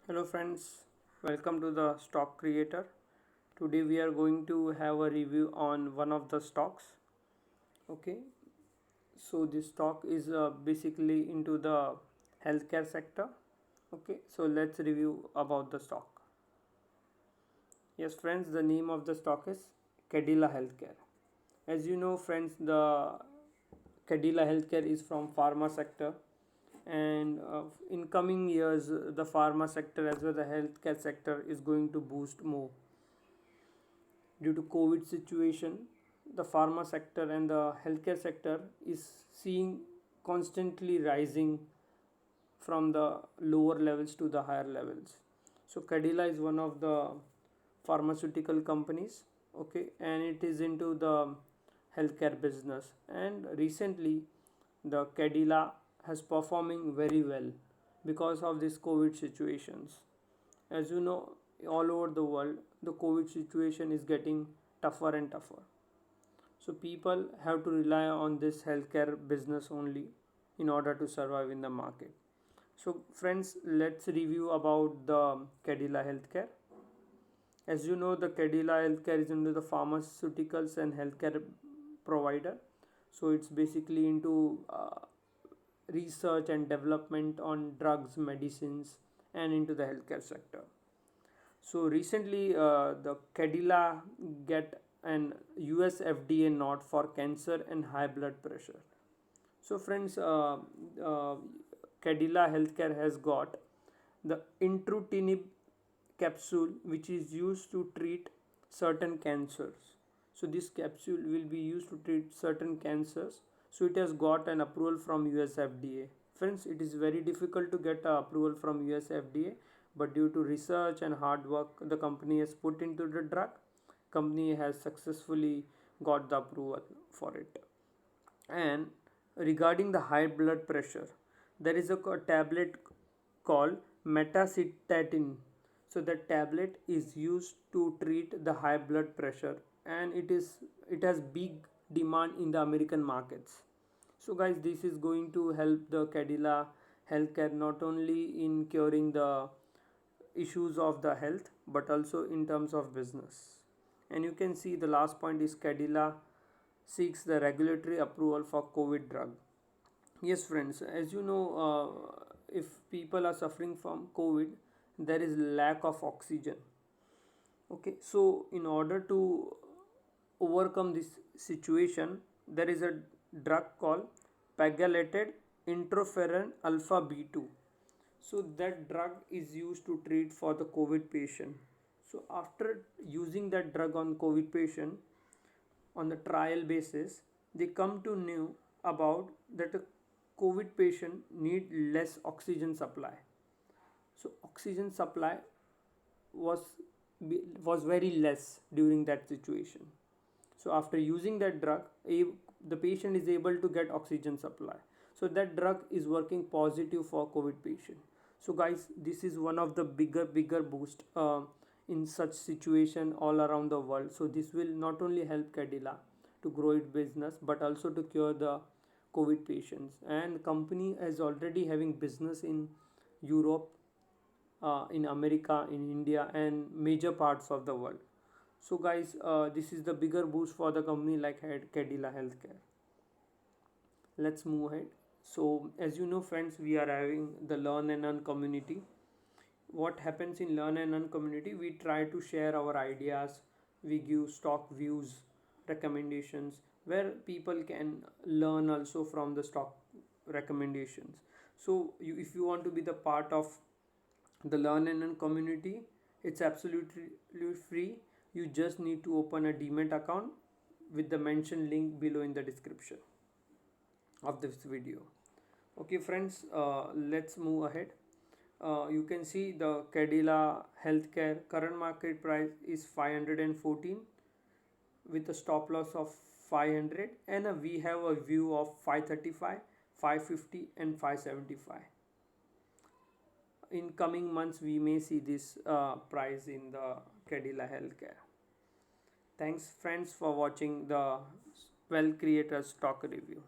Hello friends, welcome to the Stock Creator. Today we are going to have a review on one of the stocks. Okay, so this stock is basically into the healthcare sector. Okay, so let's review about the stock. Yes, friends, the name of the stock is Cadila Healthcare. As you know, friends, the Cadila Healthcare is from pharma sector, and in coming years, the pharma sector as well as the healthcare sector is going to boost more due to COVID situation. The pharma sector and the healthcare sector is seeing constantly rising from the lower levels to the higher levels. So Cadila is one of the pharmaceutical companies, okay, and it is into the healthcare business. And recently the Cadila has performing very well because of this COVID situations. As you know, all over the world, the COVID situation is getting tougher and tougher. So people have to rely on this healthcare business only in order to survive in the market. So friends, let's review about the Cadila Healthcare. As you know, the Cadila Healthcare is into the pharmaceuticals and healthcare provider. So it's basically into research and development on drugs, medicines, and into the healthcare sector. So recently, the Cadila get an US FDA nod for cancer and high blood pressure. So friends, Cadila Healthcare has got the Intrutinib capsule, which is used to treat certain cancers. So this capsule will be used to treat certain cancers. So it has got an approval from US FDA. Friends, it is very difficult to get approval from US FDA, but due to research and hard work the company has put into the drug, company has successfully got the approval for it. And regarding the high blood pressure, there is a tablet called metacystatin. So the tablet is used to treat the high blood pressure, and it has big demand in the American markets. So guys, this is going to help the Cadila Healthcare not only in curing the issues of the health but also in terms of business. And you can see the last point is Cadila seeks the regulatory approval for COVID drug. Yes, friends, as you know, if people are suffering from COVID, there is lack of oxygen. Okay, so in order to overcome this situation, there is a drug called pegylated interferon alpha B2. So that drug is used to treat for the COVID patient. So after using that drug on COVID patient on the trial basis, they come to know about that a COVID patient need less oxygen supply. So oxygen supply was was very less during that situation. So after using that drug, the patient is able to get oxygen supply. So that drug is working positive for COVID patient. So guys, this is one of the bigger boost in such situation all around the world. So this will not only help Cadila to grow its business but also to cure the COVID patients. And company is already having business in Europe, in America, in India, and major parts of the world. So guys, this is the bigger boost for the company like Cadila Healthcare. Let's move ahead. So as you know, friends, we are having the Learn and Earn community. What happens in Learn and Earn community? We try to share our ideas. We give stock views, recommendations, where people can learn also from the stock recommendations. So if you want to be the part of the Learn and Earn community, it's absolutely free. You just need to open a Demat account with the mentioned link below in the description of this video. Okay friends, let's move ahead. You can see the Cadila Healthcare current market price is 514 with a stop loss of 500, and we have a view of 535, 550 and 575. In coming months we may see this price in the Cadila Healthcare. Thanks friends for watching the Well Creator stock review.